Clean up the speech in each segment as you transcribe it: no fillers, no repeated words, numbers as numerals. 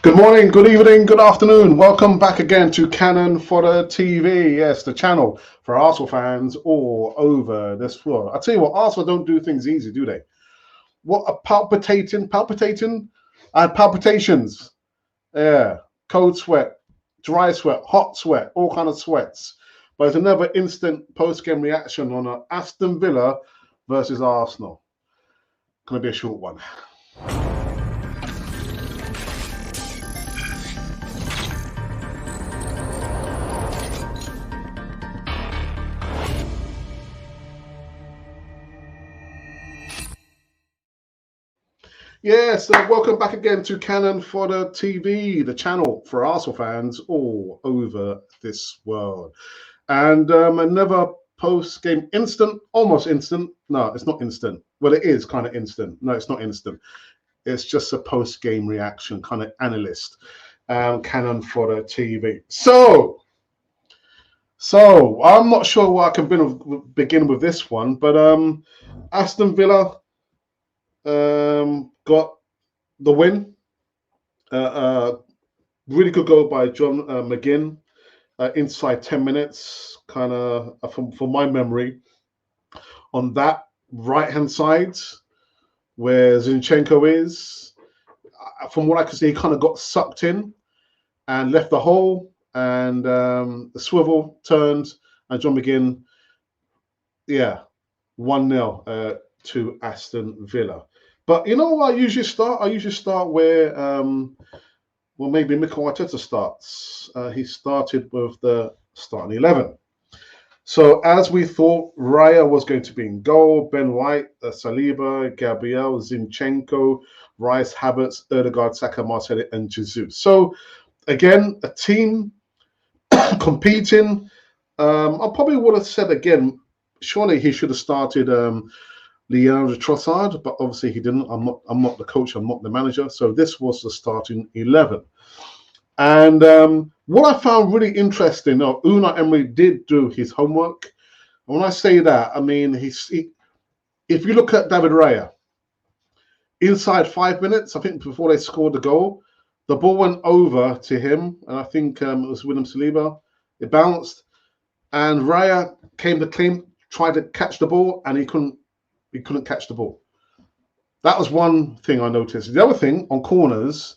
Good morning, good evening, good afternoon. Welcome back again to Cannon Fodder TV. Yes, the channel for Arsenal fans all over this world. I tell you what, Arsenal don't do things easy, do they? What a palpitating. I had palpitations. Yeah, cold sweat, dry sweat, hot sweat, all kind of sweats. But it's another instant post-game reaction on Aston Villa versus Arsenal. Gonna be a short one. Yes, welcome back again to Cannon Fodder TV, the channel for Arsenal fans all over this world. And another post-game instant, almost instant. No, it's not instant. Well, it is kind of instant. No, it's not instant. It's just a post-game reaction, kind of analyst, Cannon Fodder TV. So I'm not sure what I can begin with this one, but Aston Villa got the win. Really good goal by John McGinn inside 10 minutes, kind of from my memory. On that right-hand side, where Zinchenko is, from what I could see, he kind of got sucked in and left the hole, and the swivel turned, and John McGinn, 1-0 to Aston Villa. But you know what I usually start? I usually start where, maybe Mikel Arteta starts. He started with the starting 11. So as we thought, Raya was going to be in goal, Ben White, Saliba, Gabriel, Zinchenko, Rice, Havertz, Ødegaard, Saka, Martinelli, and Jesus. So again, a team competing. I probably would have said again, surely he should have started Leandro Trossard, but obviously he didn't. I'm not the coach. I'm not the manager. So this was the starting 11. And what I found really interesting, Unai Emery did do his homework. And when I say that, I mean if you look at David Raya, inside 5 minutes, I think before they scored the goal, the ball went over to him, and I think it was William Saliba. It bounced, and Raya came to clean, tried to catch the ball, and he couldn't catch the ball. That was one thing I noticed. The other thing, on corners,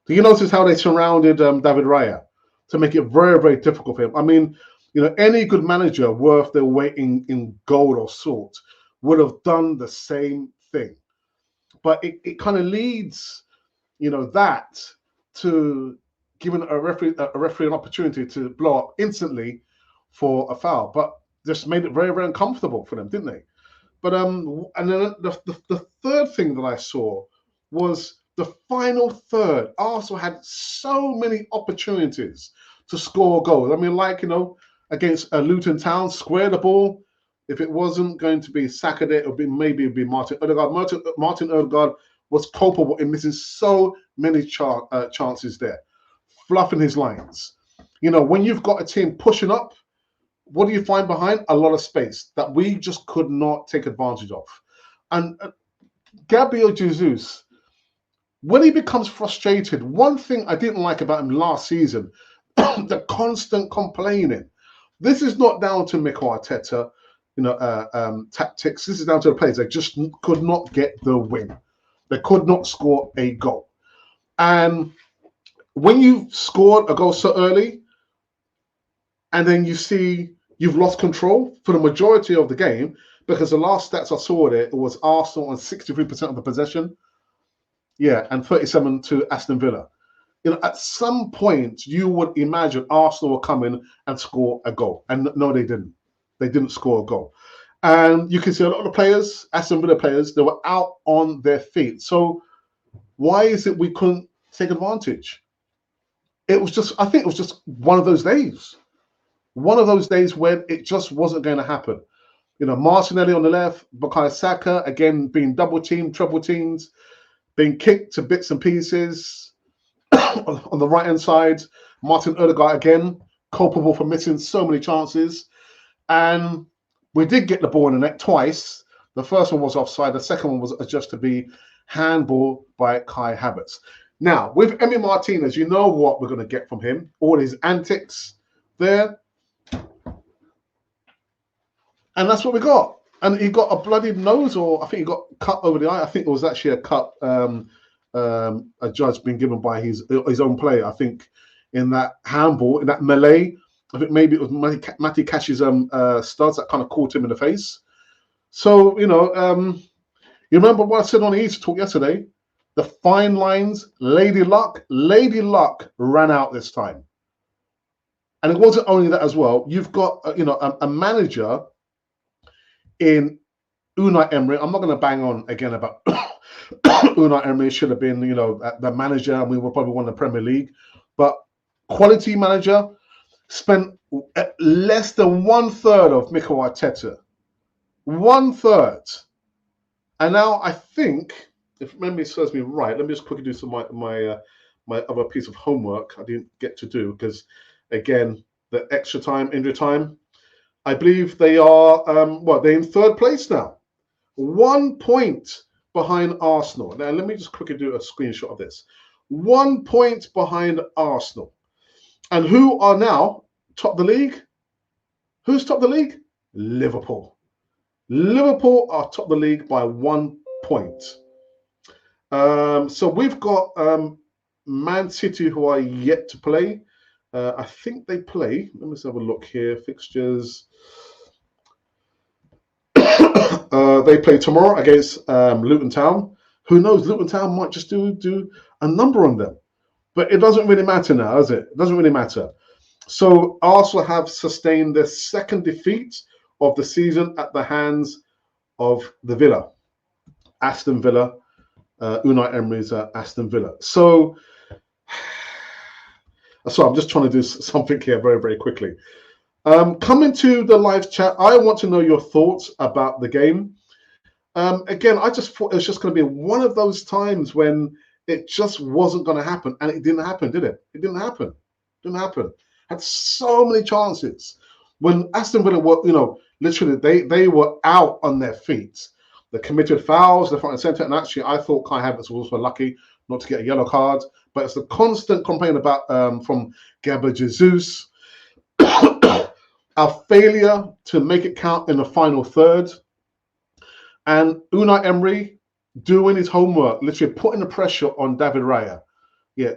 do you notice how they surrounded David Raya to make it very, very difficult for him? I mean, any good manager worth their weight in gold or salt would have done the same thing. But it kind of leads, that to giving a referee an opportunity to blow up instantly for a foul. But just made it very, very uncomfortable for them, didn't they? But and then the third thing that I saw was the final third. Arsenal had so many opportunities to score goals. I mean, against Luton Town, square the ball. If it wasn't going to be Saka there, it'd be Martin Ødegaard. Martin Ødegaard was culpable in missing so many chances there, fluffing his lines. When you've got a team pushing up, what do you find behind? A lot of space that we just could not take advantage of. And Gabriel Jesus, when he becomes frustrated, one thing I didn't like about him last season, the constant complaining. This is not down to Mikel Arteta, tactics. This is down to the players. They just could not get the win. They could not score a goal. And when you scored a goal so early, and then you see you've lost control for the majority of the game, because the last stats I saw there, it was Arsenal on 63% of the possession. Yeah, and 37 to Aston Villa. At some point, you would imagine Arsenal will come in and score a goal. And no, they didn't. They didn't score a goal. And you can see a lot of the players, Aston Villa players, they were out on their feet. So why is it we couldn't take advantage? I think it was just one of those days. One of those days when it just wasn't going to happen. Martinelli on the left, Bukayo Saka, again, being double teamed, triple teamed, being kicked to bits and pieces. On the right-hand side, Martin Ødegaard, again, culpable for missing so many chances. And we did get the ball in the net twice. The first one was offside. The second one was adjudged to be handball by Kai Havertz. Now, with Emi Martinez, you know what we're going to get from him. All his antics there. And that's what we got. And he got a bloodied nose, or I think he got cut over the eye. I think it was actually a cut, a judge being given by his own player. I think in that handball, in that melee, I think maybe it was Matty Cash's studs that kind of caught him in the face. So, you remember what I said on the Easter Talk yesterday? The fine lines, Lady Luck ran out this time. And it wasn't only that as well. You've got, a manager in Unai Emery. I'm not going to bang on again about Unai Emery should have been, the manager, and we would probably won the Premier League. But quality manager, spent less than 1/3 of Mikel Arteta. 1/3. And now I think, if memory serves me right, let me just quickly do some of my other piece of homework I didn't get to do, because, again, the extra time, injury time, I believe they are, they're in 3rd place now. 1 point behind Arsenal. Now, let me just quickly do a screenshot of this. 1 point behind Arsenal. And who are now top the league? Who's top the league? Liverpool. Liverpool are top the league by 1 point. So we've got Man City, who are yet to play. I think they play. Let me just have a look here. Fixtures. They play tomorrow against Luton Town. Who knows? Luton Town might just do a number on them. But it doesn't really matter now, does it? It doesn't really matter. So Arsenal have sustained their 2nd defeat of the season at the hands of the Villa. Aston Villa. Unai Emery's Aston Villa. So I'm just trying to do something here very, very quickly. Coming to the live chat, I want to know your thoughts about the game. Again, I just thought it was just going to be one of those times when it just wasn't going to happen, and it didn't happen, did it? It didn't happen. Didn't happen. Had so many chances. When Aston Villa were, literally they were out on their feet. The committed fouls, the front and centre, and actually I thought Kai Havertz was also lucky not to get a yellow card. But it's the constant complaint about from Gabriel Jesus. Our failure to make it count in the final third. And Unai Emery doing his homework, literally putting the pressure on David Raya. Yeah,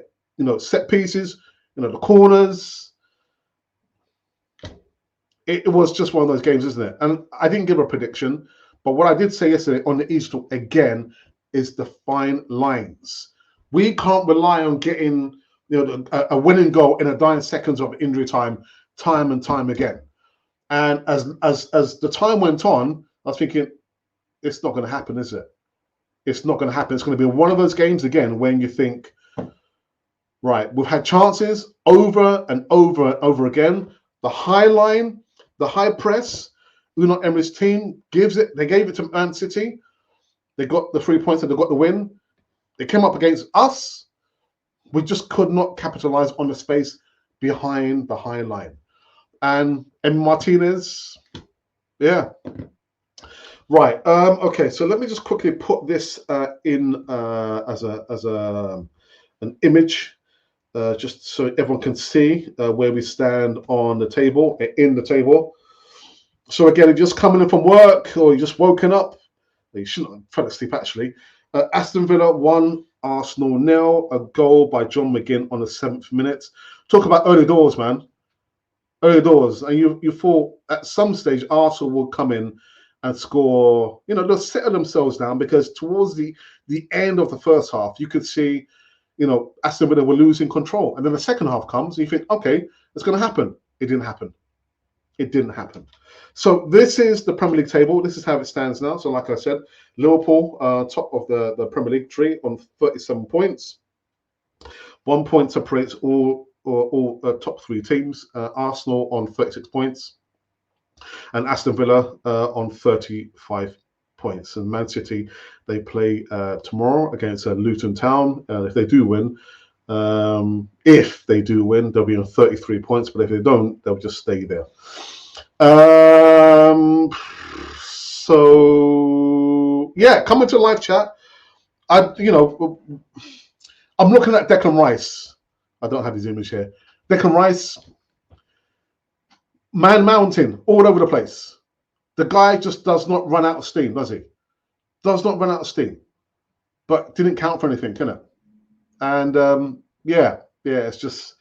set pieces, the corners. It was just one of those games, isn't it? And I didn't give a prediction, but what I did say yesterday on the Easter again is the fine lines. We can't rely on getting a winning goal in a dying seconds of injury time and time again. And as the time went on, I was thinking, it's not going to happen, is it? It's not going to happen. It's going to be one of those games again when you think, right, we've had chances over and over and over again. The high line, the high press, Unai Emery's team they gave it to Man City. They got the 3 points and they got the win. They came up against us. We just could not capitalize on the space behind the high line. And Martinez, yeah. Right. Okay. So let me just quickly put this in as an image, just so everyone can see where we stand on the table, in the table. So again, if you're just coming in from work or you're just woken up, you shouldn't have fell asleep actually. Aston Villa 1, Arsenal 0. A goal by John McGinn on the 7th minute. Talk about early doors, man. Early doors, and you thought at some stage Arsenal would come in and score. They'll settle themselves down, because towards the end of the first half, you could see, Aston Villa were losing control, and then the second half comes, and you think, okay, it's going to happen. It didn't happen. It didn't happen. So this is the Premier League table. This is how it stands now. So like I said, Liverpool top of the Premier League tree on 37 points. 1 point separates all top 3 teams. Arsenal on 36 points. And Aston Villa on 35 points. And Man City, they play tomorrow against Luton Town. If they do win, they'll be on 33 points. But if they don't, they'll just stay there. So yeah, coming to live chat. I'm looking at Declan Rice. I don't have his image here. Declan Rice, man mountain all over the place. The guy just does not run out of steam, does he? Does not run out of steam. But didn't count for anything, can it? And yeah, it's just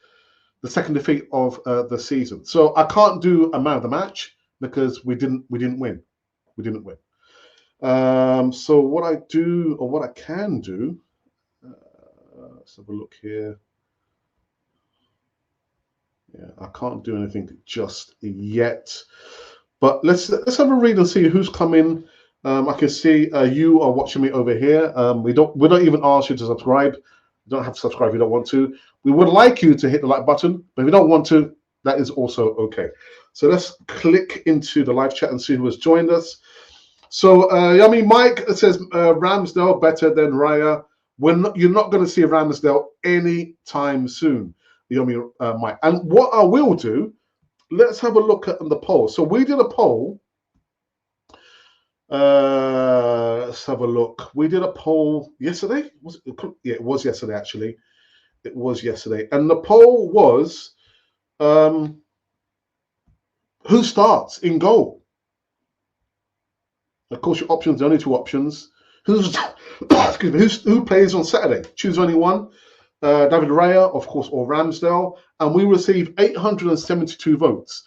the second defeat of the season. So I can't do a man of the match because we didn't win. We didn't win. So what I do, or what I can do, let's have a look here. Yeah, I can't do anything just yet. But let's have a read and see who's coming. I can see you are watching me over here. We don't even ask you to subscribe. You don't have to subscribe if you don't want to. We would like you to hit the like button, but if you don't want to, that is also okay. So let's click into the live chat and see who has joined us. So Yummy Mike says Ramsdale better than Raya. You're not going to see Ramsdale anytime soon, Yummy Mike. And what I will do, let's have a look at the poll. So we did a poll. Let's have a look. We did a poll yesterday. Yeah, it was yesterday, actually. It was yesterday. And the poll was, who starts in goal? Of course, your options, the only two options. Who plays on Saturday? Choose only one. David Raya, of course, or Ramsdale. And we received 872 votes.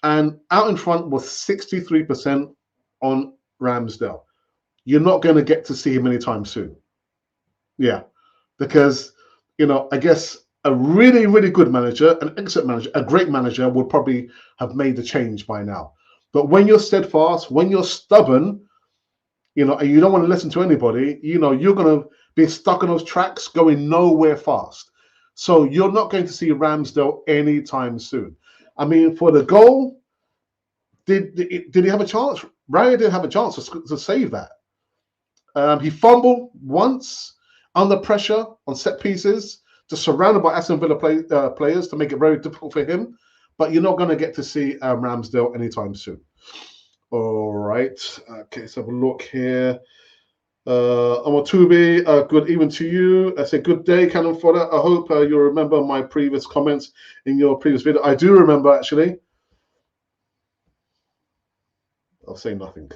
And out in front was 63% on Ramsdale. You're not going to get to see him anytime soon. Yeah, because, I guess a really, really good manager, an excellent manager, a great manager would probably have made the change by now. But when you're steadfast, when you're stubborn, and you don't want to listen to anybody, you're going to be stuck on those tracks going nowhere fast. So you're not going to see Ramsdale anytime soon. I mean, for the goal, did he have a chance? Raya didn't have a chance to save that. He fumbled once under pressure on set pieces, just surrounded by Aston Villa players to make it very difficult for him. But you're not going to get to see Ramsdale anytime soon. All right. Okay, let's have a look here. Amatubi, good evening to you. I say good day, Cannon Fodder. I hope you remember my previous comments in your previous video. I do remember, actually. I'll say nothing.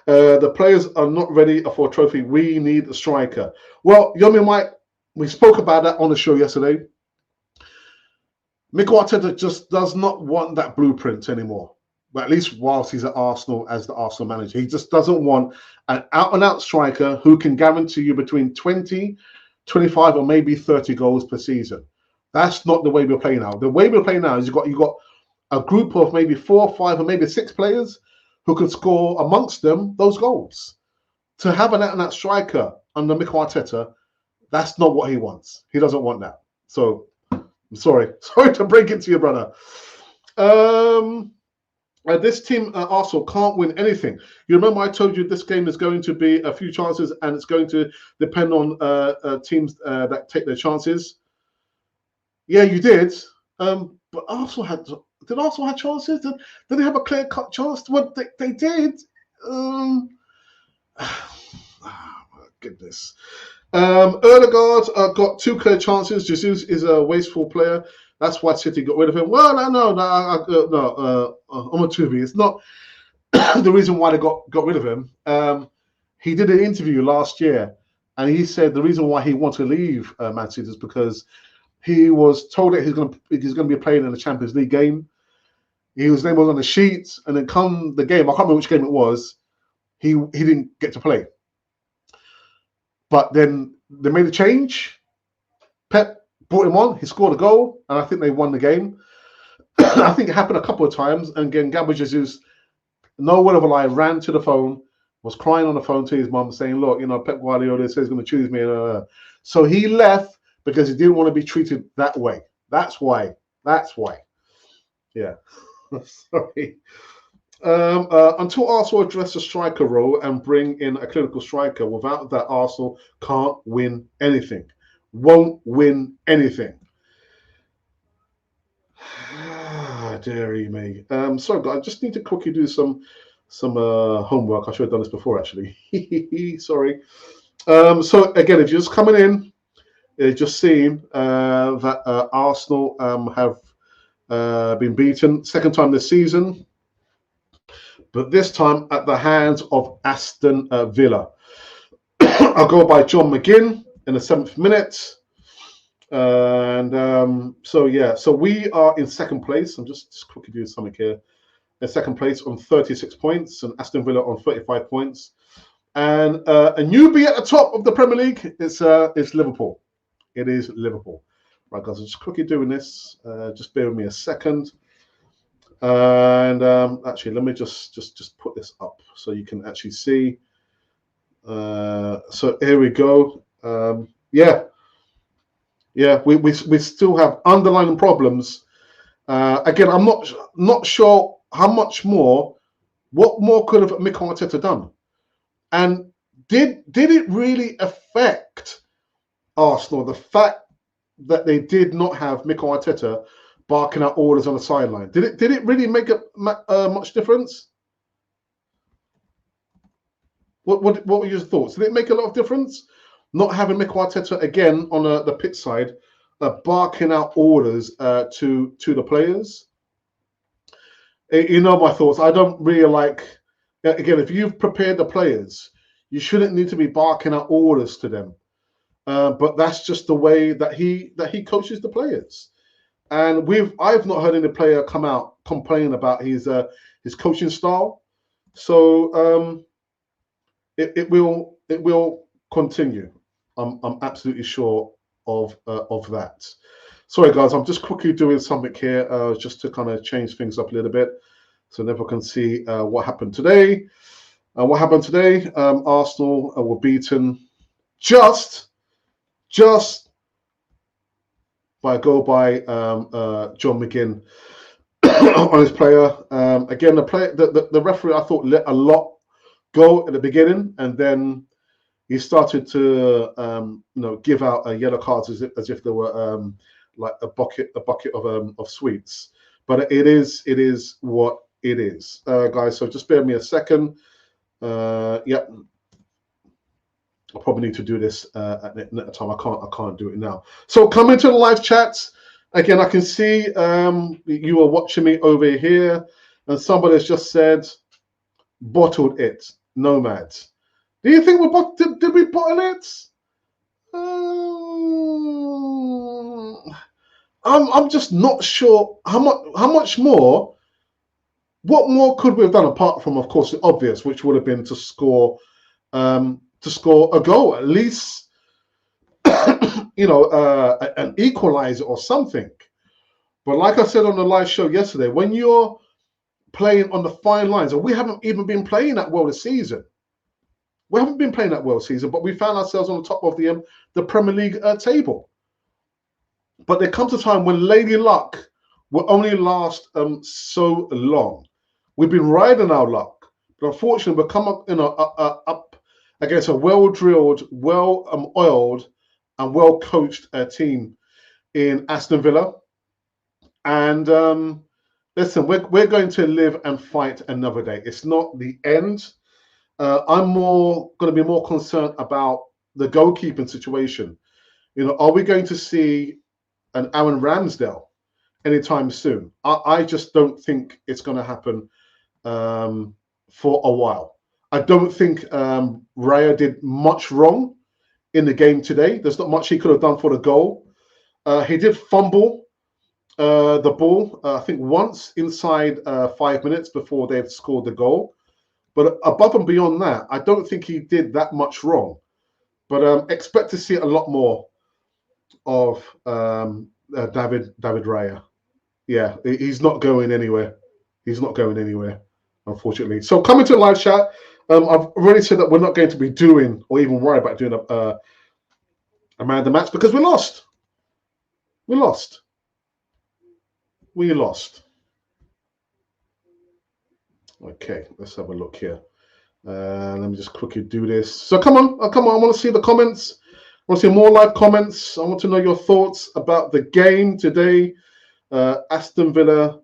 The players are not ready for a trophy. We need a striker. Well, Yomi Mike, we spoke about that on the show yesterday. Mikel Arteta just does not want that blueprint anymore. But at least whilst he's at Arsenal as the Arsenal manager, he just doesn't want an out-and-out striker who can guarantee you between 20, 25, or maybe 30 goals per season. That's not the way we're playing now. The way we're playing now is you've got a group of maybe 4, 5, or maybe 6 players who can score amongst them those goals. To have an out-and-out striker under Mikel Arteta, that's not what he wants. He doesn't want that. So I'm sorry to break it to you, brother. This team, Arsenal, can't win anything. You remember I told you this game is going to be a few chances and it's going to depend on teams that take their chances. Yeah, you did. But Arsenal did Arsenal have chances? Did they have a clear-cut chance? Well, they did. Oh, my goodness. Erdegaard got 2 clear chances. Jesus is a wasteful player. That's why City got rid of him. Well, no, Amatubi. It's not the reason why they got rid of him. He did an interview last year, and he said the reason why he wanted to leave Man City is because he was told that he's going to be playing in the Champions League game. His name was on the sheet, and then come the game, I can't remember which game it was, he didn't get to play. But then they made a change. Pep brought him on. He scored a goal, and I think they won the game. I think it happened a couple of times. And again, Gabriel Jesus, no word of a lie, ran to the phone, was crying on the phone to his mum, saying, "Look, Pep Guardiola says he's going to choose me." So he left because he didn't want to be treated that way. That's why. Yeah. Sorry. Until Arsenal address the striker role and bring in a clinical striker, without that, Arsenal can't win anything. Won't win anything. Dearie me. Sorry, guys, I just need to quickly do some homework. I should have done this before, actually. Sorry. So again, if you're just coming in, just seen that Arsenal have been beaten second time this season, but this time at the hands of Aston Villa. I'll go by John McGinn in the 7th minute. And so we are in second place. I'm just quickly doing something here. In second place on 36 points, and Aston Villa on 35 points. And a newbie at the top of the Premier League is Liverpool. It is Liverpool. Right, guys, I'm just quickly doing this. Just bear with me a second. And actually, let me just put this up so you can actually see. So here we go. We still have underlying problems. Again, I'm not sure how much more. What more could have Mikel Arteta done? And did it really affect Arsenal, the fact that they did not have Mikel Arteta barking out orders on the sideline? Did it really make much difference? What were your thoughts? Did it make a lot of difference not having Mikel Arteta again on the pitch side, barking out orders to the players? You know my thoughts. I don't really like. Again, if you've prepared the players, you shouldn't need to be barking out orders to them. But that's just the way that he coaches the players. And I've not heard any player come out complaining about his coaching style. So it will continue. I'm absolutely sure of that. Sorry, guys, I'm just quickly doing something here just to kind of change things up a little bit so everyone can see what happened today. Arsenal were beaten just by a goal by John McGinn on his player. Again, the referee, I thought, let a lot go at the beginning, and then he started to give out yellow cards as if there were like a bucket of sweets. But it is what it is, guys. So just bear with me a second. Yep. I probably need to do this at the time. I can't do it now. So come into the live chats. Again, I can see you are watching me over here, and somebody has just said, "Bottled it, Nomads." Do you think did we bottle it? I'm just not sure how much more. What more could we have done apart from, of course, the obvious, which would have been to score a goal, at least, an equalizer or something. But like I said on the live show yesterday, when you're playing on the fine lines, and we haven't even been playing that well this season. We haven't been playing that well this season, but we found ourselves on the top of the Premier League table. But there comes a time when Lady Luck will only last so long. We've been riding our luck, but unfortunately, we've come up against a well-drilled, well-oiled, and well-coached team in Aston Villa. And listen, we're going to live and fight another day. It's not the end. I'm going to be more concerned about the goalkeeping situation. Are we going to see an Aaron Ramsdale anytime soon? I just don't think it's going to happen for a while. I don't think Raya did much wrong in the game today. There's not much he could have done for the goal. He did fumble the ball, I think, once inside 5 minutes before they've scored the goal. But above and beyond that, I don't think he did that much wrong. But expect to see a lot more of David Raya. Yeah, he's not going anywhere. He's not going anywhere, unfortunately. So coming to the live chat, I've already said that we're not going to be doing or even worry about doing a man of the match because we lost. We lost. Okay, let's have a look here. Let me just quickly do this. So come on. I want to see the comments. I want to see more live comments. I want to know your thoughts about the game today. Aston Villa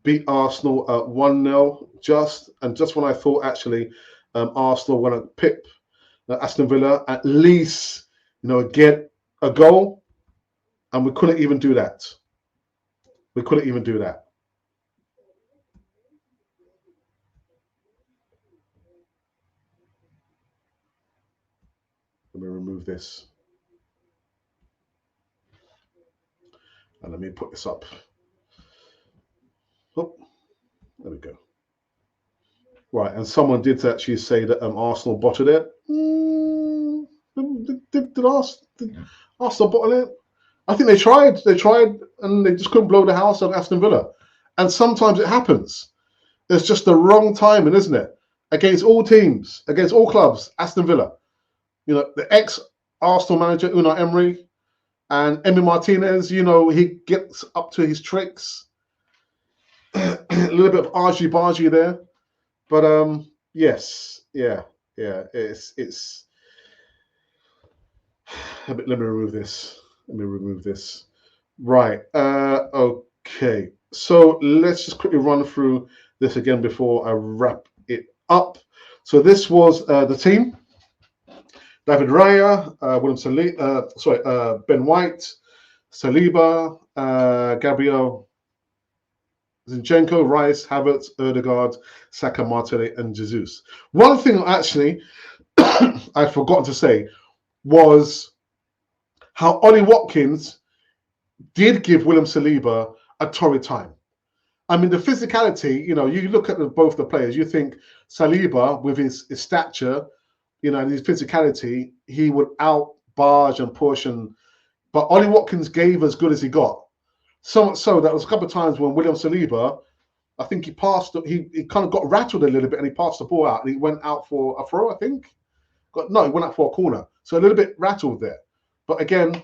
beat Arsenal 1-0. Just when I thought actually Arsenal were going to pip Aston Villa, at least get a goal, and we couldn't even do that. We couldn't even do that. Let me remove this. And let me put this up. Oh, there we go. Right, and someone did actually say that Arsenal bottled it. Did Arsenal bottle it? I think they tried. They tried, and they just couldn't blow the house on Aston Villa. And sometimes it happens. It's just the wrong timing, isn't it? Against all teams, against all clubs, Aston Villa. The ex-Arsenal manager, Unai Emery, and Emi Martinez, he gets up to his tricks. A little bit of argy-bargy there. But yes, yeah. It's let me remove this. Right. Okay. So let's just quickly run through this again before I wrap it up. So this was the team: David Raya, Ben White, Saliba, Gabriel Zinchenko, Rice, Havertz, Ødegaard, Saka, Martinelli, and Jesus. One thing actually I'd forgotten to say was how Ollie Watkins did give William Saliba a torrid time. I mean, the physicality, you look at both the players, you think Saliba, with his stature, and his physicality, he would out-barge and push. But Ollie Watkins gave as good as he got. So much so that was a couple of times when William Saliba, I think he kind of got rattled a little bit and he passed the ball out and he went out for a throw, I think. He went out for a corner. So a little bit rattled there. But again,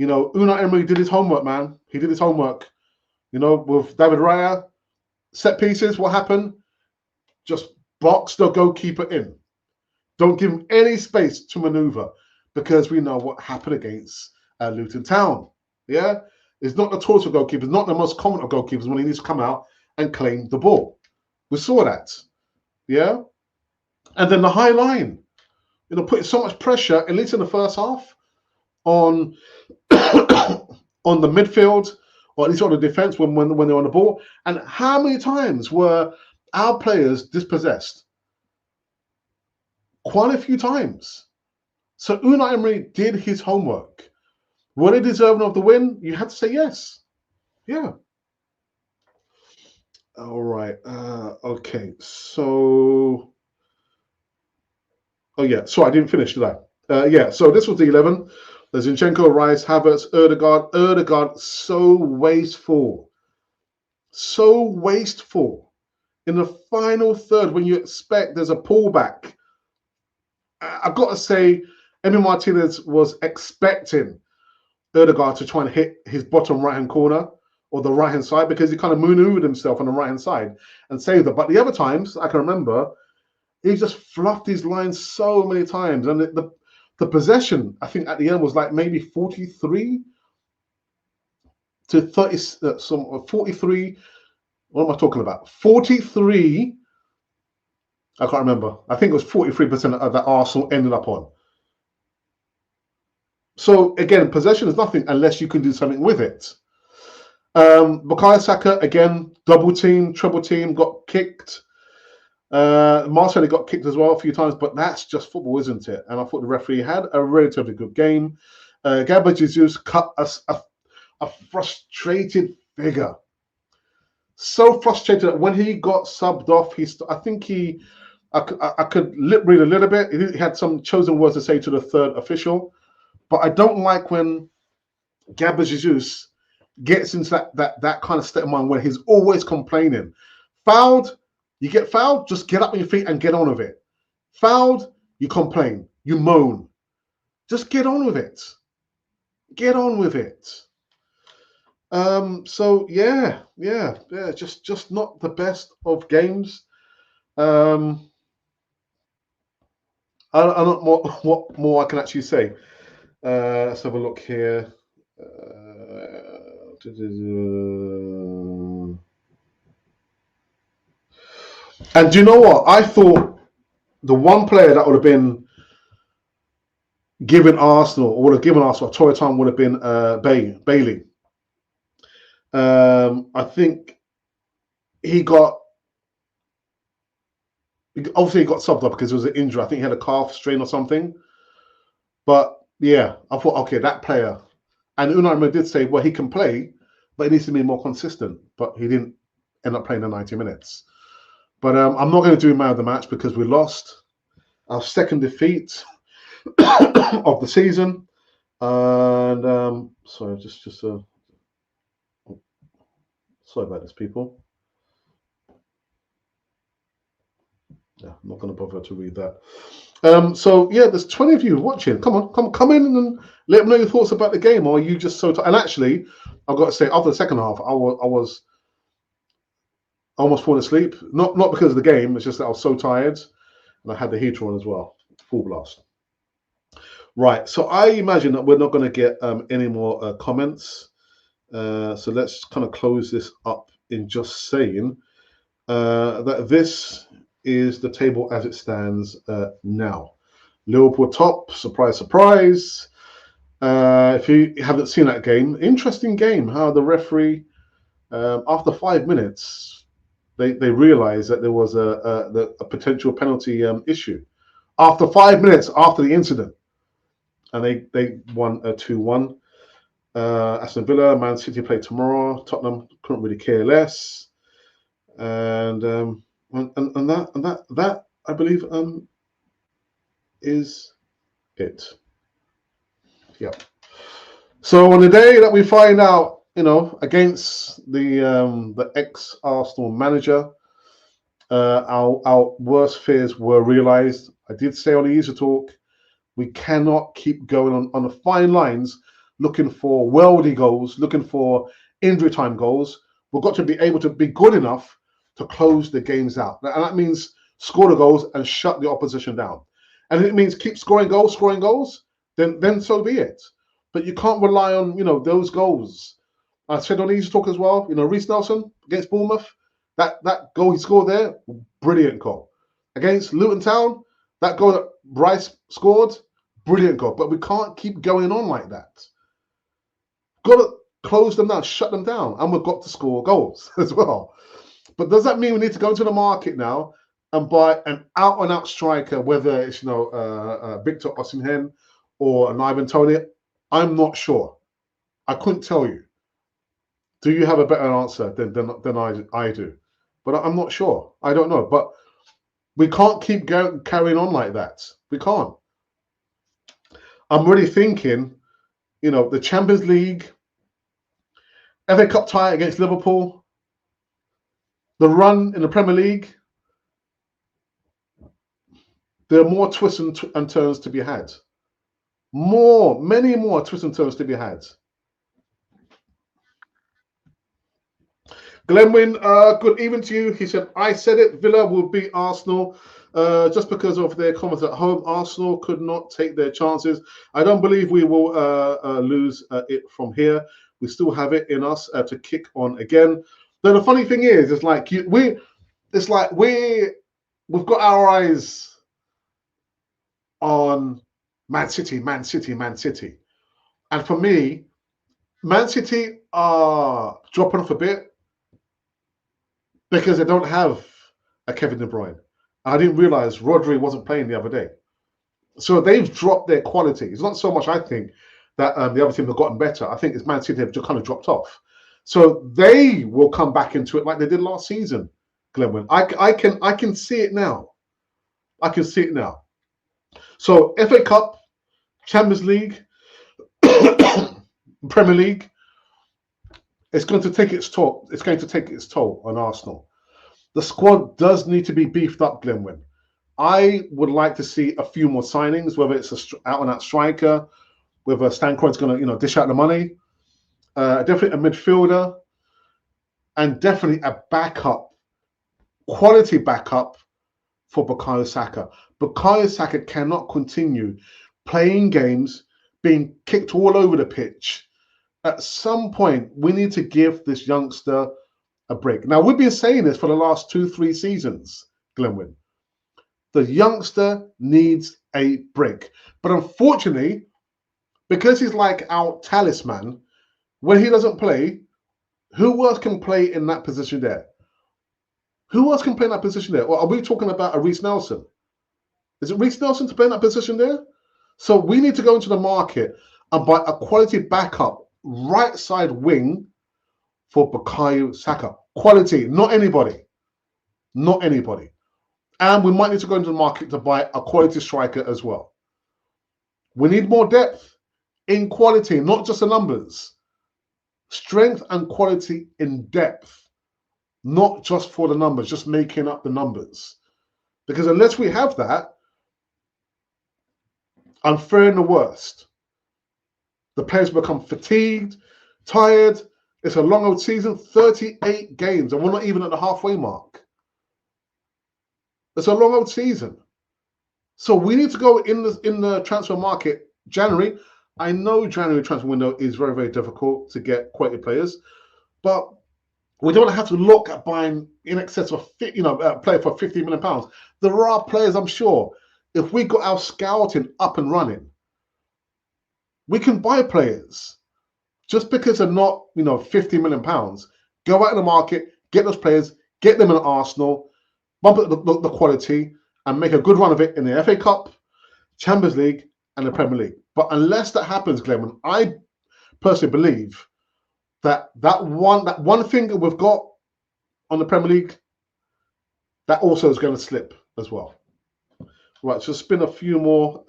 Unai Emery did his homework, man. He did his homework. With David Raya, set pieces, what happened? Just box the goalkeeper in. Don't give him any space to maneuver, because we know what happened against Luton Town. Yeah? It's not the tallest of goalkeepers, not the most common of goalkeepers when he needs to come out and claim the ball. We saw that. Yeah? And then the high line. Putting so much pressure, at least in the first half, on on the midfield, or at least on the defense when they're on the ball. And how many times were our players dispossessed? Quite a few times. So Unai Emery did his homework. Were they deserving of the win? You had to say yes. Yeah. All right. Okay. So, So I didn't finish, did I? So this was the 11. There's Zinchenko, Rice, Havertz, Ødegaard. Ødegaard, so wasteful. So wasteful. In the final third, when you expect there's a pullback, I've got to say, Emi Martinez was expecting Ødegaard to try and hit his bottom right-hand corner or the right-hand side, because he kind of maneuvered himself on the right-hand side and saved it. But the other times, I can remember, he just fluffed his lines so many times. And the possession, I think at the end was like maybe 43 to 30, 43. What am I talking about? 43. I can't remember. I think it was 43% of that Arsenal ended up on. So again, possession is nothing unless you can do something with it. Bukayo Saka, again, double team, triple team, got kicked. Martinelli got kicked as well a few times, but that's just football, isn't it? And I thought the referee had a relatively good game. Gabriel Jesus cut a frustrated figure. So frustrated that when he got subbed off, I could lip read a little bit. He had some chosen words to say to the third official. But I don't like when Gabriel Jesus gets into that kind of state of mind where he's always complaining. Fouled, you get fouled, just get up on your feet and get on with it. Fouled, you complain, you moan. Just get on with it. Get on with it. So just not the best of games. I don't know what more I can actually say. Let's have a look here. And do you know what? I thought the one player that would have been given Arsenal, or would have given Arsenal, Toy time would have been Bailey. I think he got, obviously he got subbed up because it was an injury. I think he had a calf strain or something. But yeah, I thought, okay, that player. And Unai Emery did say, well, he can play, but he needs to be more consistent. But he didn't end up playing the 90 minutes. But I'm not going to do man of the match because we lost our second defeat of the season. And sorry, sorry about this, people. Yeah, I'm not going to bother to read that. So yeah, there's 20 of you watching. Come on, come in and let me know your thoughts about the game. Or are you just so tired? And actually, I've got to say, after the second half, I was almost falling asleep. Not because of the game. It's just that I was so tired, and I had the heater on as well, full blast. Right. So I imagine that we're not going to get any more comments. So let's kind of close this up in just saying that this is the table as it stands now. Liverpool top, surprise, surprise. If you haven't seen that game, interesting game. How the referee, after 5 minutes, they realised that there was a potential penalty issue. After 5 minutes after the incident, and they won 2-1. Aston Villa, Man City play tomorrow. Tottenham couldn't really care less, and that I believe is it. Yep. So on the day that we find out, against the ex-Arsenal manager, our worst fears were realised. I did say on the Easter talk, we cannot keep going on the fine lines, looking for worldy goals, looking for injury time goals. We've got to be able to be good enough to close the games out, and that means score the goals and shut the opposition down. And if it means keep scoring goals, then so be it. But you can't rely on those goals. I said on the Easter talk as well. Reece Nelson against Bournemouth, that goal he scored there, brilliant goal. Against Luton Town, that goal that Bryce scored, brilliant goal. But we can't keep going on like that. Got to close them down, shut them down, and we've got to score goals as well. But does that mean we need to go into the market now and buy an out-and-out striker, whether it's Victor Osimhen or an Ivan Toney? I'm not sure. I couldn't tell you. Do you have a better answer than I do? But I'm not sure. I don't know. But we can't keep carrying on like that. We can't. I'm really thinking, the Champions League, FA Cup tie against Liverpool, the run in the Premier League, there are more twists and turns to be had. Many more twists and turns to be had. Glenwyn, good evening to you. He said, I said it, Villa will beat Arsenal just because of their comments at home. Arsenal could not take their chances. I don't believe we will lose it from here. We still have it in us to kick on again. But the funny thing is, it's like we've got our eyes on Man City. And for me, Man City are dropping off a bit because they don't have a Kevin De Bruyne. I didn't realize Rodri wasn't playing the other day. So they've dropped their quality. It's not so much, I think, that the other team have gotten better. I think it's Man City have just kind of dropped off. So they will come back into it like they did last season, Glenwyn. I can see it now. I can see it now. So FA Cup, Champions League, Premier League, it's going to take its toll. It's going to take its toll on Arsenal. The squad does need to be beefed up, Glenwyn. I would like to see a few more signings, whether it's an out-and-out striker, whether Stan Kroenke's going to dish out the money, definitely a midfielder, and definitely a backup, quality backup for Bukayo Saka. Bukayo Saka cannot continue playing games, being kicked all over the pitch. At some point, we need to give this youngster a break. Now, we've been saying this for the last 2-3 seasons, Glenwyn. The youngster needs a break. But unfortunately, because he's like our talisman, when he doesn't play, who else can play in that position there? Who else can play in that position there? Or are we talking about a Reece Nelson? Is it Reece Nelson to play in that position there? So we need to go into the market and buy a quality backup right side wing for Bukayo Saka. Quality, not anybody. Not anybody. And we might need to go into the market to buy a quality striker as well. We need more depth in quality, not just the numbers. Strength and quality in depth, not just for the numbers, just making up the numbers. Because unless we have that, I'm fearing the worst. The players become fatigued, tired. It's a long old season, 38 games, and we're not even at the halfway mark. It's a long old season. So we need to go in the transfer market January. I know January transfer window is very, very difficult to get quality players, but we don't have to look at buying in excess of a player for £50 million. There are players, I'm sure, if we got our scouting up and running, we can buy players just because they're not, £50 million. Go out in the market, get those players, get them in Arsenal, bump up the quality, and make a good run of it in the FA Cup, Champions League, and the Premier League. But unless that happens, Glenn, I personally believe that one thing that we've got on the Premier League, that also is going to slip as well. Right, so spin a few more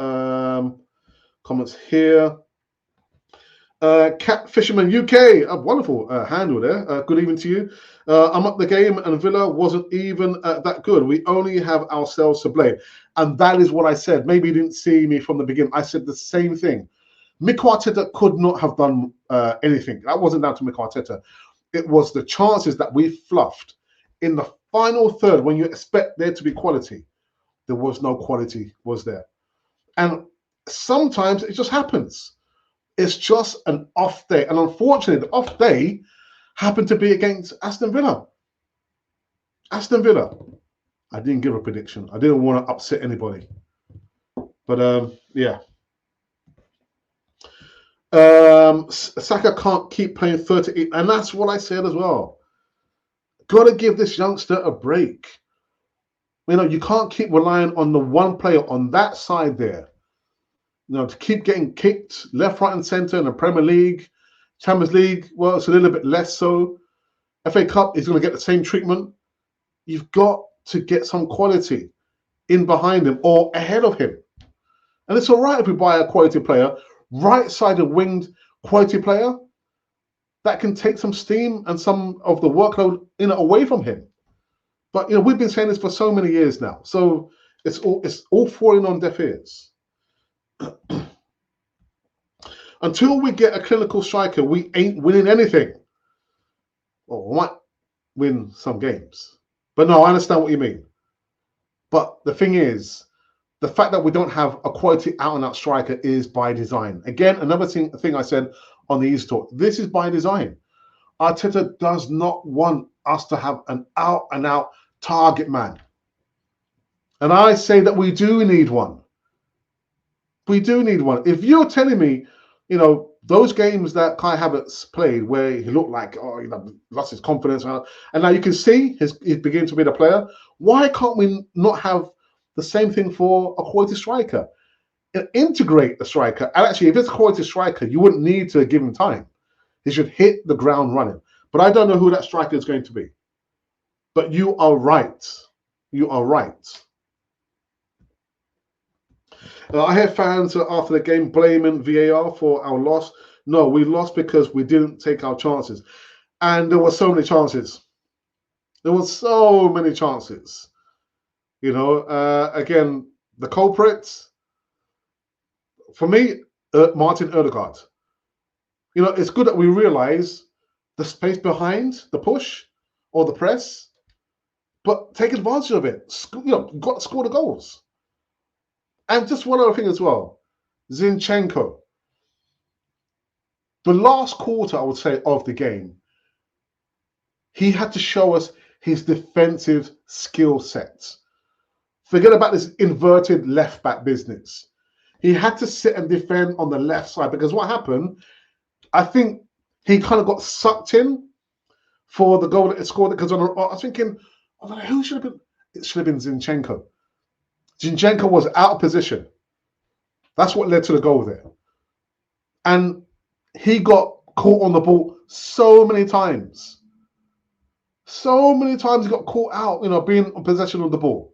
comments here. Cat Fisherman UK, a wonderful handle there. Good evening to you. I'm up the game and Villa wasn't even that good. We only have ourselves to blame. And that is what I said. Maybe you didn't see me from the beginning. I said the same thing. Mikel Arteta could not have done anything. That wasn't down to Mikel Arteta. It was the chances that we fluffed in the final third when you expect there to be quality. There was no quality, was there? And sometimes it just happens. It's just an off day. And unfortunately, the off day happened to be against Aston Villa. Aston Villa. I didn't give a prediction. I didn't want to upset anybody. But yeah. Saka can't keep playing 38. And that's what I said as well. Got to give this youngster a break. You can't keep relying on the one player on that side there. To keep getting kicked left, right, and centre in the Premier League, Champions League, well, it's a little bit less so. FA Cup is going to get the same treatment. You've got to get some quality in behind him or ahead of him. And it's all right if we buy a quality player, right-sided winged quality player that can take some steam and some of the workload away from him. But we've been saying this for so many years now, so it's all falling on deaf ears. Until we get a clinical striker, we ain't winning anything. Well, we might win some games. But no, I understand what you mean. But the thing is, the fact that we don't have a quality out-and-out striker is by design. Again, another thing I said on the East Talk, this is by design. Arteta does not want us to have an out-and-out target man. And I say that we do need one. We do need one. If you're telling me, those games that Kai Havertz played where he looked like, lost his confidence, and now you can see he's beginning to be the player, why can't we not have the same thing for a quality striker? Integrate the striker. And actually, if it's a quality striker, you wouldn't need to give him time. He should hit the ground running. But I don't know who that striker is going to be. But you are right. You are right. I hear fans after the game blaming VAR for our loss. No, we lost because we didn't take our chances. And there were so many chances. There were so many chances. Again, the culprits, for me, Martin Odegaard. It's good that we realize the space behind the push or the press, but take advantage of it. Got to score the goals. And just one other thing as well, Zinchenko. The last quarter, I would say, of the game, he had to show us his defensive skill sets. Forget about this inverted left back business. He had to sit and defend on the left side because what happened, I think he kind of got sucked in for the goal that he scored. Because I was thinking, who should have been? It should have been Zinchenko. Zinchenko was out of position. That's what led to the goal there. And he got caught on the ball so many times. So many times he got caught out, being in possession of the ball.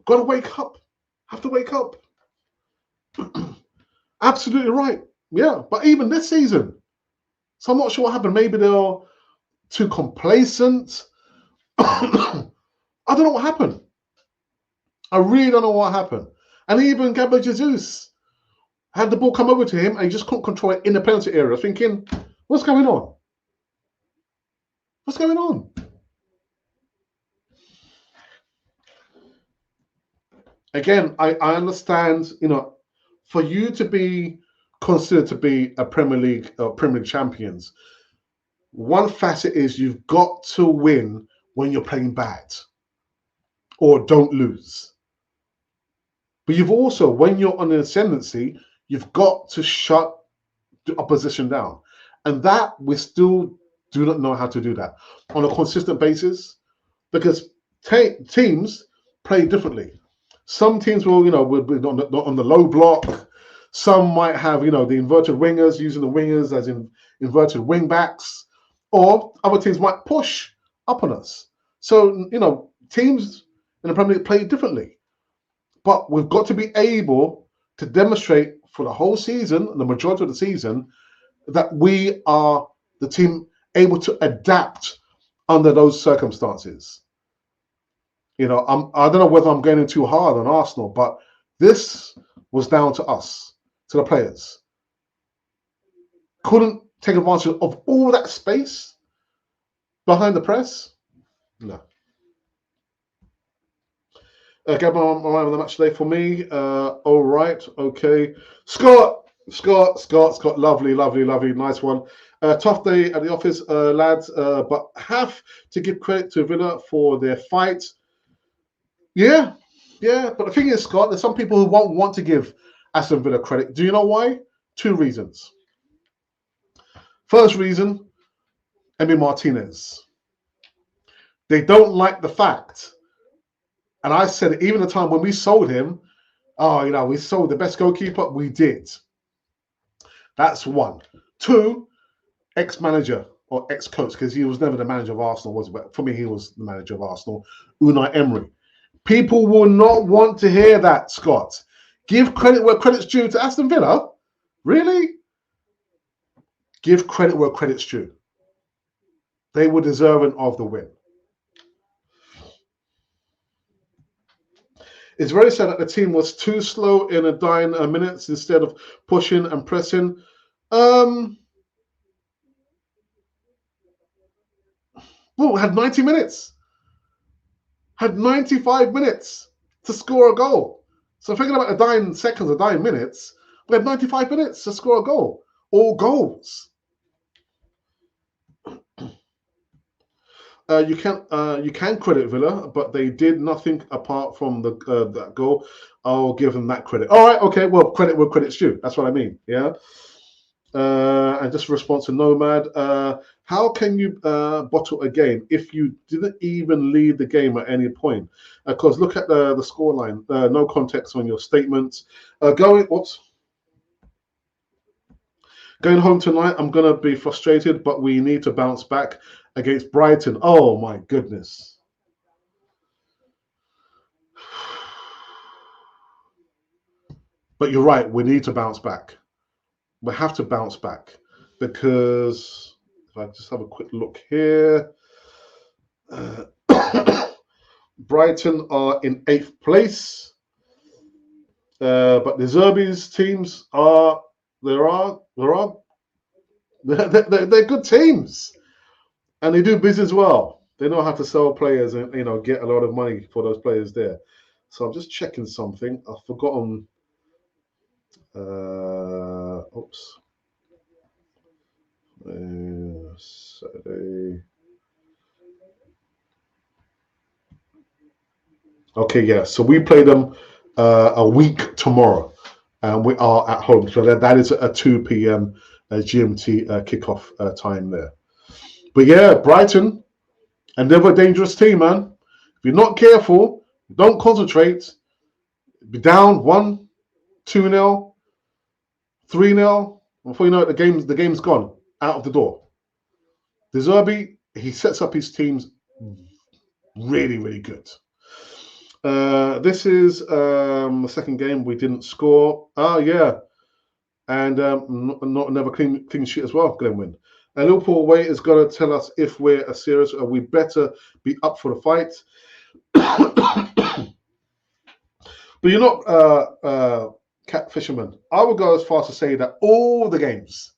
Got to wake up. Have to wake up. Absolutely right. Yeah, but even this season, so I'm not sure what happened. Maybe they're too complacent. I don't know what happened. I really don't know what happened. And even Gabriel Jesus had the ball come over to him and he just couldn't control it in the penalty area. Thinking, what's going on? What's going on? Again, I understand, for you to be considered to be a Premier League champions, one facet is you've got to win when you're playing bad or don't lose. But you've also, when you're on an ascendancy, you've got to shut the opposition down. And that we still do not know how to do that on a consistent basis because teams play differently. Some teams will, will be on the low block. Some might have, the inverted wingers, using the wingers as in inverted wing backs, or other teams might push up on us. So, teams in the Premier League play differently. But we've got to be able to demonstrate for the whole season, the majority of the season, that we are the team able to adapt under those circumstances. I don't know whether I'm going too hard on Arsenal, but this was down to us, to the players. Couldn't take advantage of all that space behind the press. No. Get my mind on the match today for me. All right, okay. Scott, lovely, nice one. Tough day at the office, lads, but have to give credit to Villa for their fight. Yeah, but the thing is, Scott, there's some people who won't want to give Aston Villa credit. Do you know why? 2 reasons. First reason, Emi Martinez. They don't like the fact, and I said it even the time when we sold him, we sold the best goalkeeper. We did. That's 1. 2, ex-manager or ex-coach, because he was never the manager of Arsenal, was he? But for me, he was the manager of Arsenal, Unai Emery. People will not want to hear that, Scott. Give credit where credit's due to Aston Villa? Really? Give credit where credit's due. They were deserving of the win. It's very sad that the team was too slow in the dying minutes instead of pushing and pressing. Had 90 minutes. Had 95 minutes to score a goal. So thinking about the dying seconds, the dying minutes, we had 95 minutes to score a goal. All goals. You can credit Villa, but they did nothing apart from that goal. I'll give them that credit. All right, okay. Well, credit where credit's due. That's what I mean. Yeah. And just a response to Nomad. How can you bottle a game if you didn't even lead the game at any point? Because look at the scoreline. No context on your statements. Going home tonight, I'm going to be frustrated, but we need to bounce back against Brighton. Oh, my goodness. But you're right. We need to bounce back. We have to bounce back because if I just have a quick look here, Brighton are in 8th place, but the Zerbi's teams they're good teams, and they do business well. They know how to sell players and get a lot of money for those players there. So I'm just checking something. I've forgotten. Oops. Saturday. Okay, yeah. So we play them a week tomorrow, and we are at home. So that is a 2 p.m. GMT kickoff time there. But yeah, Brighton, another dangerous team, man. If you're not careful, don't concentrate, be down 1-2-0, 3-0. Before you know it, the game's gone out of the door. De Zerbi, he sets up his teams really, really good. This is the second game we didn't score. Oh yeah, and not another clean sheet as well. Glenn win. And Liverpool away is going to tell us if we're a serious. Or we better be up for the fight. But you're not cat fisherman. I would go as far as to say that all the games,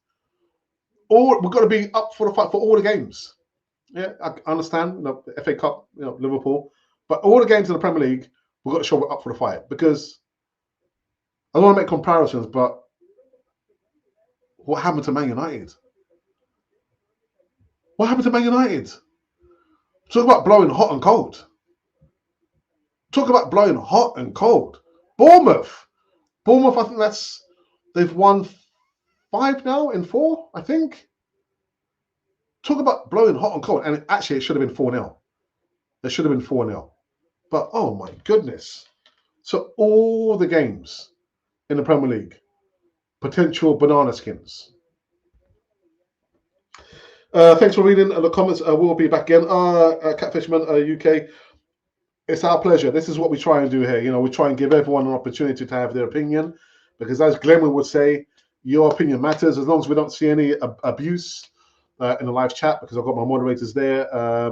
we've got to be up for the fight for all the games. Yeah, I understand, the FA Cup, Liverpool, but all the games in the Premier League, we've got to show we're up for the fight because I don't want to make comparisons, but what happened to Man United? What happened to Man United? Talk about blowing hot and cold. Talk about blowing hot and cold. Bournemouth, I think they've won 5 now in 4, I think. Talk about blowing hot and cold. And actually, it should have been 4-0. It should have been 4-0. But, oh my goodness. So all the games in the Premier League, potential banana skins. Thanks for reading the comments. We'll be back again. Catfishman UK, it's our pleasure. This is what we try and do here. We try and give everyone an opportunity to have their opinion, because as Glenn would say, your opinion matters as long as we don't see any abuse in the live chat, because I've got my moderators there.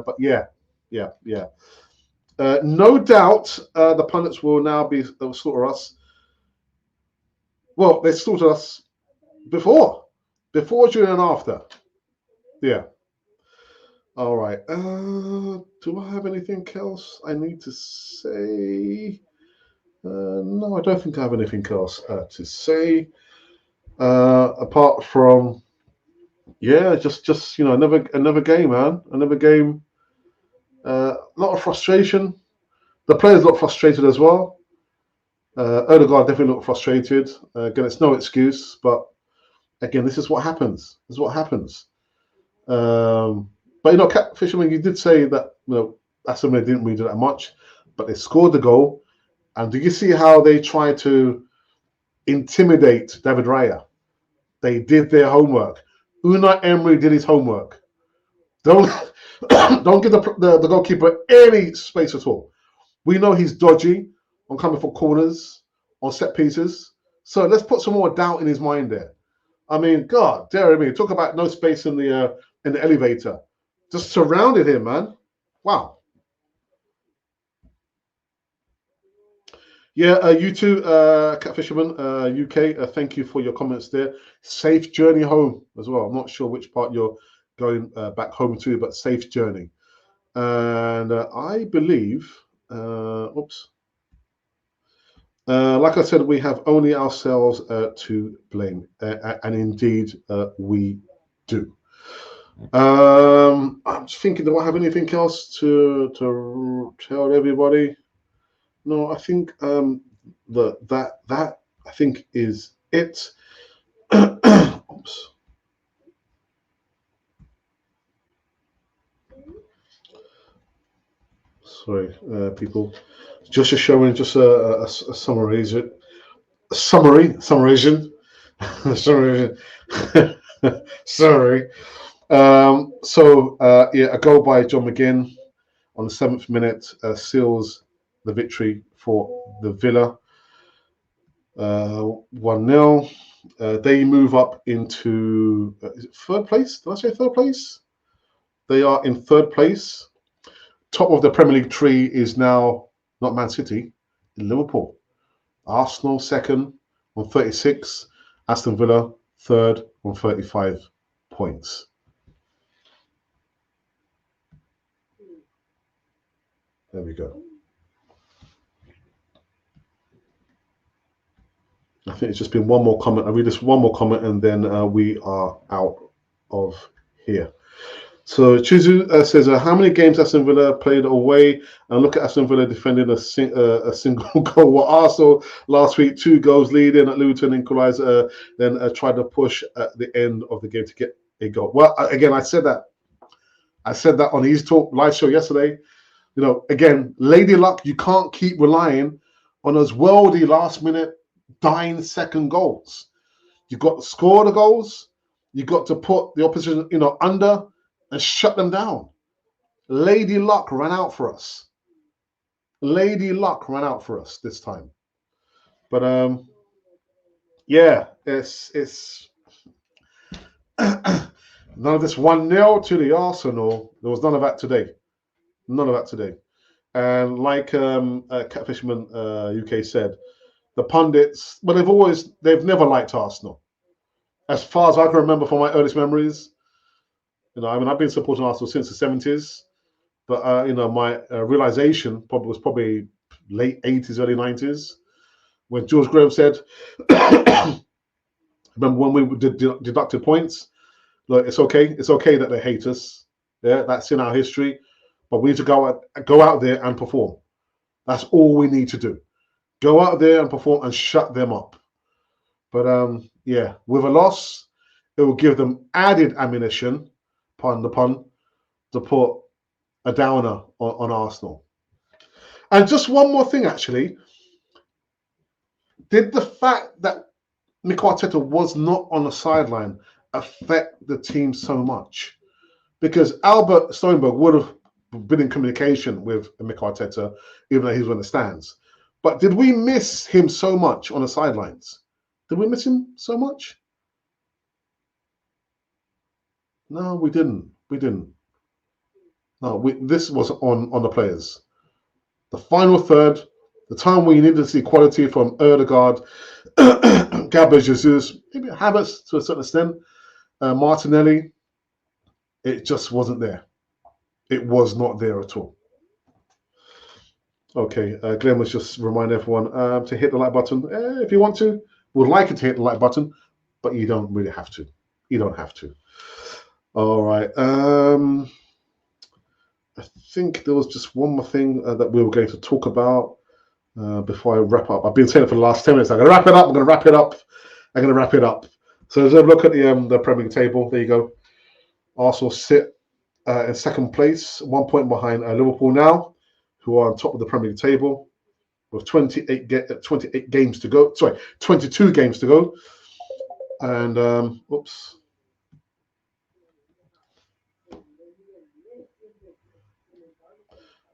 But yeah. No doubt the pundits will now they'll slaughter us. Well, they slaughtered us before, during, and after. Yeah. All right. Do I have anything else I need to say? No, I don't think I have anything else to say. Apart from, just another game, man. Another game. A lot of frustration. The players look frustrated as well. Odegaard definitely looked frustrated. Again, it's no excuse, but again, this is what happens. But Cat Fisherman, you did say that Aston Villa didn't really do that much, but they scored the goal. And do you see how they tried to intimidate David Raya? They did their homework. Unai Emery did his homework. Don't give the goalkeeper any space at all. We know he's dodgy on coming for corners, on set pieces. So let's put some more doubt in his mind there. I mean, God, dare me, talk about no space in the elevator. Just surrounded him, man. Wow. Yeah, you too, Catfisherman UK. Thank you for your comments there. Safe journey home as well. I'm not sure which part you're going back home to, but safe journey. And I believe, like I said, we have only ourselves to blame, and indeed we do. I'm just thinking, do I have anything else to tell everybody? No, I think that I think is it. Oops. Sorry, people. Just showing just a summarization. Sorry. A goal by John McGinn on the 7th minute seals the victory for the Villa. 1-0. They move up into is it third place? Did I say third place? They are in third place. Top of the Premier League tree is now not Man City, Liverpool. Arsenal second on 36. Aston Villa third on 35 points. There we go. I think it's just been one more comment. I'll read this one more comment and then we are out of here. So Chizu says, how many games Aston Villa played away? And look at Aston Villa defending a single goal. Well, Arsenal last week, 2 goals leading at Luton, equaliser, then tried to push at the end of the game to get a goal. Well, again, I said that. I said that on the Easy Talk live show yesterday. You know, again, lady luck, you can't keep relying on those worldy last minute dying second goals. You've got to score the goals. You've got to put the opposition, under and shut them down. Lady luck ran out for us. Lady luck ran out for us this time. But yeah, it's none of this 1-0 to the Arsenal. There was none of that today. None of that today. And like Catfishman UK said, the pundits, but they've never liked Arsenal. As far as I can remember from my earliest memories, I've been supporting Arsenal since the 70s, but my realization was probably late 80s, early 90s, when George Graham said, remember when we deducted points? Look, it's okay that they hate us. Yeah, that's in our history, but we need to go out there and perform. That's all we need to do. Go out there and perform and shut them up. But yeah, with a loss, it will give them added ammunition, pardon the pun, to put a downer on Arsenal. And just one more thing, actually. Did the fact that Mikel Arteta was not on the sideline affect the team so much? Because Albert Stoneberg would have been in communication with Mikel Arteta, even though he was in the stands. But did we miss him so much on the sidelines? Did we miss him so much? No, we didn't. We didn't. No, this was on the players. The final third, the time where you needed to see quality from Erdegaard, Gabriel Jesus, maybe Havertz to a certain extent, Martinelli, it just wasn't there. It was not there at all. Okay, Glenn was just reminding everyone to hit the like button if you want to. Would like you to hit the like button, but you don't really have to. You don't have to. All right. I think there was just one more thing that we were going to talk about before I wrap up. I've been saying it for the last 10 minutes. I'm going to wrap it up. I'm going to wrap it up. I'm going to wrap it up. So let's have a look at the Premier League table. There you go. Arsenal sit in second place, 1 point behind Liverpool now, who are on top of the Premier League table with 28 games to go. Sorry, 22 games to go. And, oops.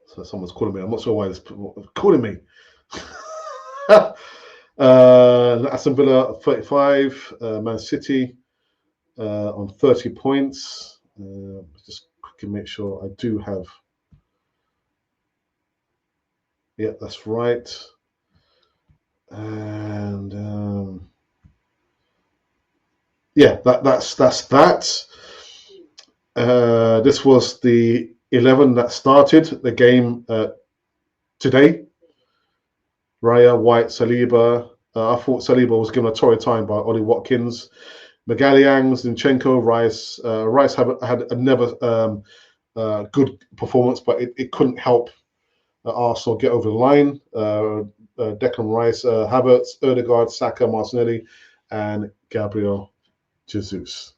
So someone's calling me. I'm not sure why it's calling me. Aston Villa 35, Man City on 30 points. Just quickly make sure I do have. Yeah, that's right. And yeah, that's that. This was the 11 that started the game today. Raya, White, Saliba. I thought Saliba was given a torrid time by Ollie Watkins. Magallang, Zinchenko, Rice. Rice had a never good performance, but it couldn't help Arsenal get over the line. Declan Rice, Havertz, Erdegaard, Saka, Martinelli, and Gabriel Jesus.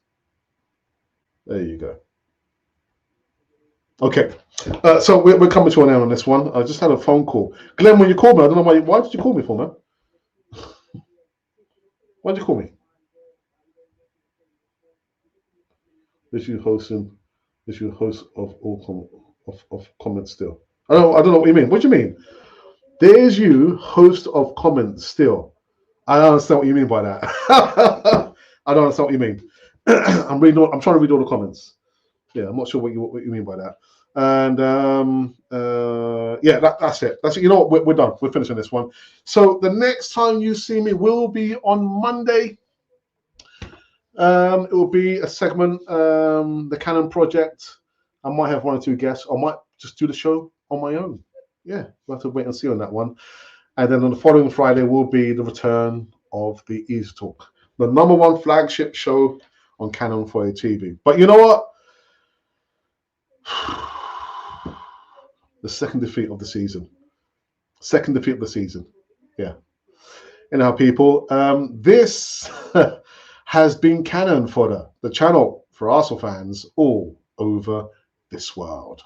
There you go. Okay, so we're coming to an end on this one. I just had a phone call. Glenn, when you called me, I don't know why did you call me for, man? Why did you call me? Is you host of all of comments still? I don't know what you mean. What do you mean? There's you, host of comments still. I don't understand what you mean by that. I don't understand what you mean. I'm trying to read all the comments. Yeah, I'm not sure what you mean by that. And yeah, that's it. That's it. You know what? We're done. We're finishing this one. So the next time you see me will be on Monday. It will be a segment, the Canon Project. I might have 1 or 2 guests. I might just do the show on my own. Yeah, we'll have to wait and see on that one. And then on the following Friday will be the return of the Easy Talk, the #1 flagship show on Canon 4A TV. But you know what? The second defeat of the season. Second defeat of the season. Yeah. Anyhow, people, this has been canon for the channel for Arsenal fans all over this world.